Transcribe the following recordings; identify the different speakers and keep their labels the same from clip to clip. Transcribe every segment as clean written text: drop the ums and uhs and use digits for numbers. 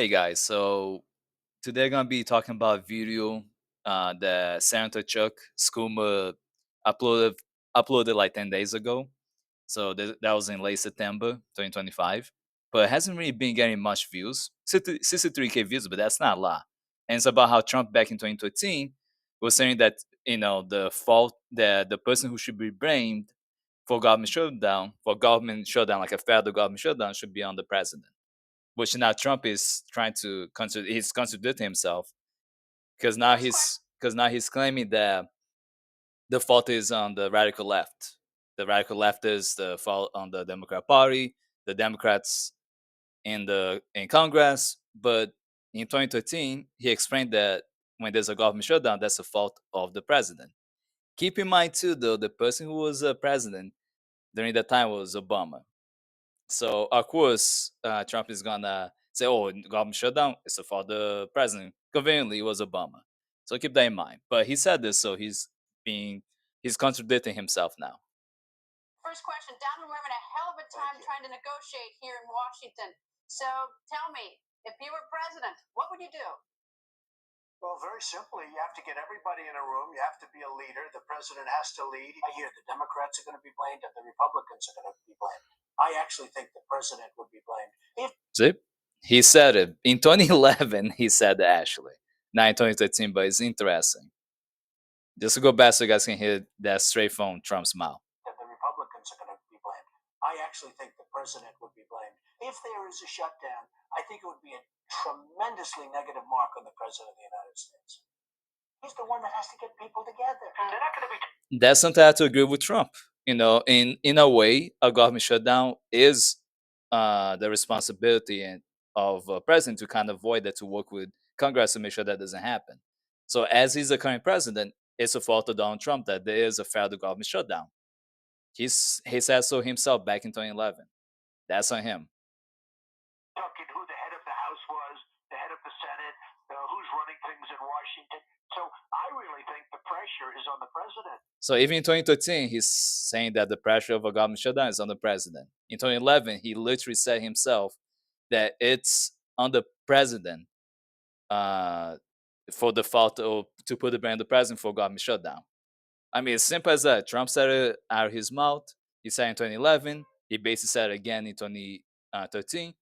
Speaker 1: Hey guys, so today gonna be talking about video that Senator Chuck Schumer uploaded uploaded like 10 days ago. So that was in late September 2025, but it hasn't really been getting much views. 63K views, but that's not a lot. And it's about how Trump back in 2013 was saying that the fault that the person who should be blamed for government shutdown, like a federal government shutdown, should be on the president, which now Trump is trying to he's contradicting himself because now he's claiming that the fault is on the radical left. The radical left is the fault on the Democrat Party, the Democrats in Congress. But in 2013, he explained that when there's a government shutdown, that's the fault of the president. Keep in mind too, though, the person who was president during that time was Obama. So of course, Trump is gonna say, "Oh, government shutdown. It's for the president." Conveniently, it was Obama. So keep that in mind. But he said this, so being he's contradicting himself now.
Speaker 2: First question, Don, we're having a hell of a time trying to negotiate here in Washington. So tell me, if you were president, what would you do?
Speaker 3: Well, very simply, you have to get everybody in a room. You have to be a leader. The president has to lead. I hear the Democrats are going to be blamed and the Republicans are going to be blamed. I actually think the president would be blamed.
Speaker 1: See, he said it in 2011. He said that actually, not in 2013, but it's interesting. Just to go back so you guys can hear that straight from Trump's mouth.
Speaker 3: The Republicans are going to be blamed. I actually think the president would be blamed. If there is a shutdown, I think it would be a tremendously negative mark on the president of the United States. He's the one that has to get people together. They're not going to be.
Speaker 1: That's something I have to agree with Trump. In a way, a government shutdown is the responsibility of a president to kind of avoid that, to work with Congress to make sure that doesn't happen. So, as he's the current president, it's a fault of Donald Trump that there is a federal government shutdown. He said so himself back in 2011. That's on him.
Speaker 3: Talking who the head of the House was, the head of the Senate, who's running things in Washington. So I really think the pressure is on the president.
Speaker 1: So even in 2013, he's saying that the pressure of a government shutdown is on the president. In 2011, he literally said himself that it's on the president uh, for the fault to put the blame on the president for government shutdown. I mean, it's simple as that. Trump said it out of his mouth. He said in 2011. He basically said it again in 2013.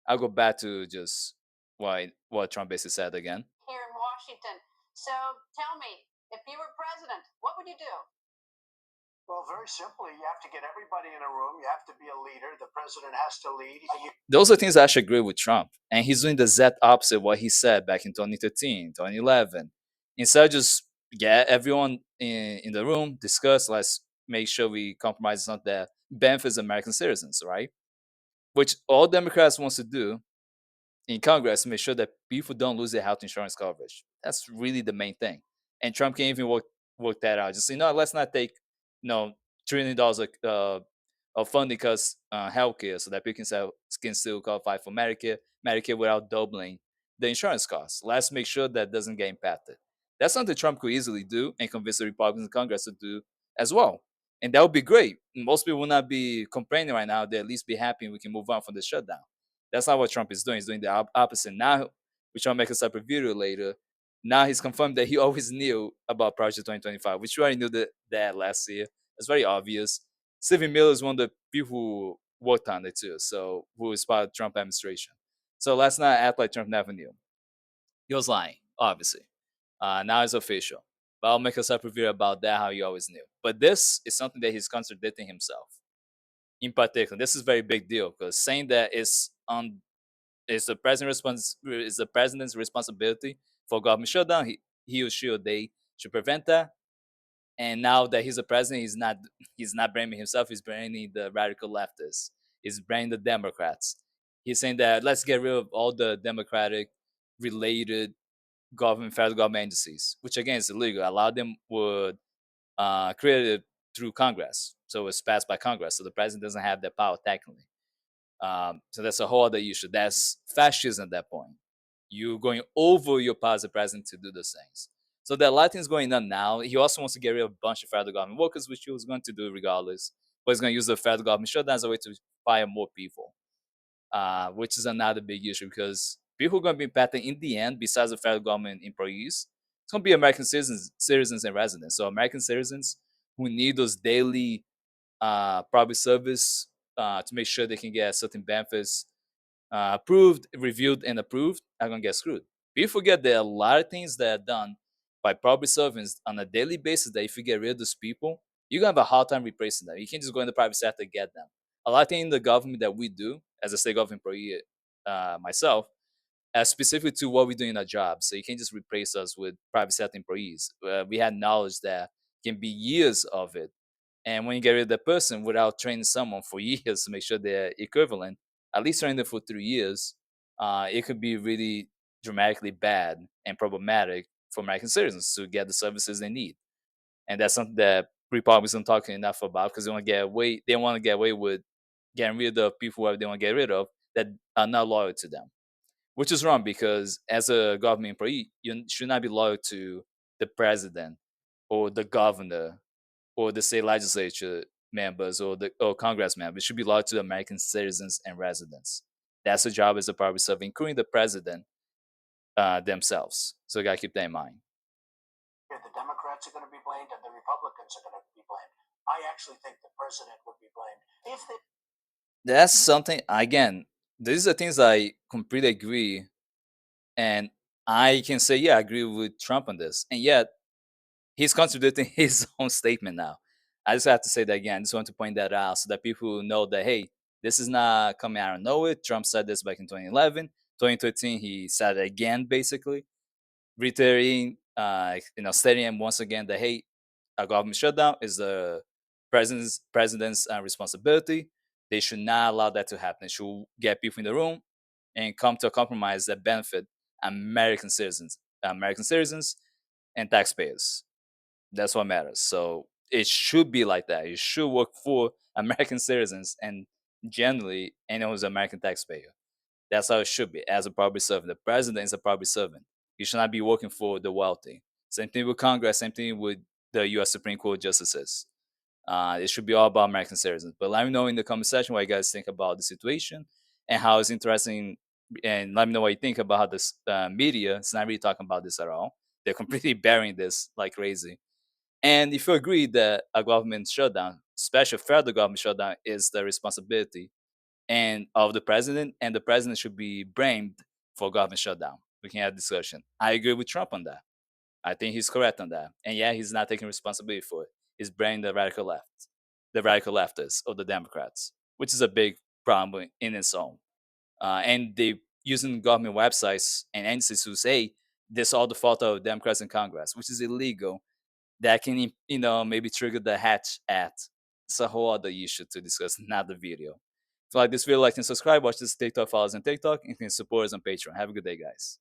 Speaker 1: I'll go back to just what Trump basically said again.
Speaker 2: Here in Washington. So tell me, if you were president, what would you do?
Speaker 3: Well, very simply, you have to get everybody in a room. You have to be a leader. The president has to lead.
Speaker 1: Those are things I actually agree with Trump. And he's doing the exact opposite of what he said back in 2013, 2011. Instead of just get everyone in the room, discuss, let's make sure we compromise on that benefits American citizens, right? Which all Democrats wants to do in Congress, to make sure that people don't lose their health insurance coverage. That's really the main thing. And Trump can't even work that out. Just let's not take $1 trillion of funding because healthcare, so that people can still qualify for Medicare without doubling the insurance costs. Let's make sure that doesn't get impacted. That's something Trump could easily do and convince the Republicans in Congress to do as well. And that would be great. Most people will not be complaining right now. They at least be happy and we can move on from the shutdown. That's not what Trump is doing. He's doing the opposite. Now, which I'll make a separate video later. Now he's confirmed that he always knew about Project 2025, which we already knew that last year. It's very obvious. Stephen Miller is one of the people who worked on it too, so who is part of the Trump administration. So let's not act like Trump never knew. He was lying, obviously. Now it's official. But I'll make a separate video about that, how he always knew. But this is something that he's contradicting himself. In particular, this is a very big deal because saying that it's the president's responsibility for government shutdown. He or she or they should prevent that. And now that he's the president, he's not blaming himself. He's blaming the radical leftists. He's blaming the Democrats. He's saying that let's get rid of all the Democratic related federal government agencies, which again is illegal. A lot of them would created through Congress, so it's passed by Congress. So the president doesn't have that power technically. So that's a whole other issue. That's fascism at that point. You're going over your power as a president to do those things. So there are a lot of things going on now. He also wants to get rid of a bunch of federal government workers, which he was going to do regardless. But he's going to use the federal government shutdown as a way to fire more people, which is another big issue because people who are going to be impacted in the end, besides the federal government employees, it's going to be American citizens and residents. So American citizens who need those daily public service to make sure they can get certain benefits approved, reviewed, and approved are going to get screwed. People forget there are a lot of things that are done by public servants on a daily basis that if you get rid of those people, you're going to have a hard time replacing them. You can't just go in the private sector to get them. A lot of things in the government that we do as a state government employee, myself, as specific to what we do in our job. So you can't just replace us with private sector employees. We had knowledge that can be years of it. And when you get rid of the person without training someone for years to make sure they're equivalent, at least train them for 3 years, it could be really dramatically bad and problematic for American citizens to get the services they need. And that's something that Republicans don't talk enough about because they want to get away. They want to get away with getting rid of people who they want to get rid of that are not loyal to them, which is wrong because as a government employee, you should not be loyal to the president or the governor or the state legislature members or the or Congress members. Should be loyal to the American citizens and residents. That's the job as a public servant, including the president themselves. So you gotta keep that in mind.
Speaker 3: The Democrats are going to be blamed and the Republicans are going to be blamed. I actually think the president would be blamed if they.
Speaker 1: That's something again. These are things I completely agree, and I can say, yeah, I agree with Trump on this, and yet he's contradicting his own statement now. I just have to say that again. I just want to point that out so that people know that hey, this is not coming out of nowhere. Trump said this back in 2011, 2013. He said it again, basically reiterating, stating once again that hey, a government shutdown is the president's responsibility. They should not allow that to happen. They should get people in the room and come to a compromise that benefit American citizens and taxpayers. That's what matters. So it should be like that. It should work for American citizens and generally anyone who's an American taxpayer. That's how it should be as a public servant. The president is a public servant. You should not be working for the wealthy. Same thing with Congress, same thing with the US Supreme Court justices. It should be all about American citizens. But let me know in the comment section what you guys think about the situation and how it's interesting. And let me know what you think about how this media is not really talking about this at all. They're completely burying this like crazy. And if you agree that a government shutdown, special federal government shutdown, is the responsibility and of the president, and the president should be blamed for government shutdown, we can have a discussion. I agree with Trump on that. I think he's correct on that. And yeah, he's not taking responsibility for it. He's blaming the radical leftists or the Democrats, which is a big problem in its own. And they using government websites and entities to say this all the fault of Democrats in Congress, which is illegal. That can maybe trigger the Hatch Act. It's a whole other issue to discuss, not the video. If you like this video, like and subscribe. Watch this TikTok, follow us on TikTok, and you can support us on Patreon. Have a good day, guys.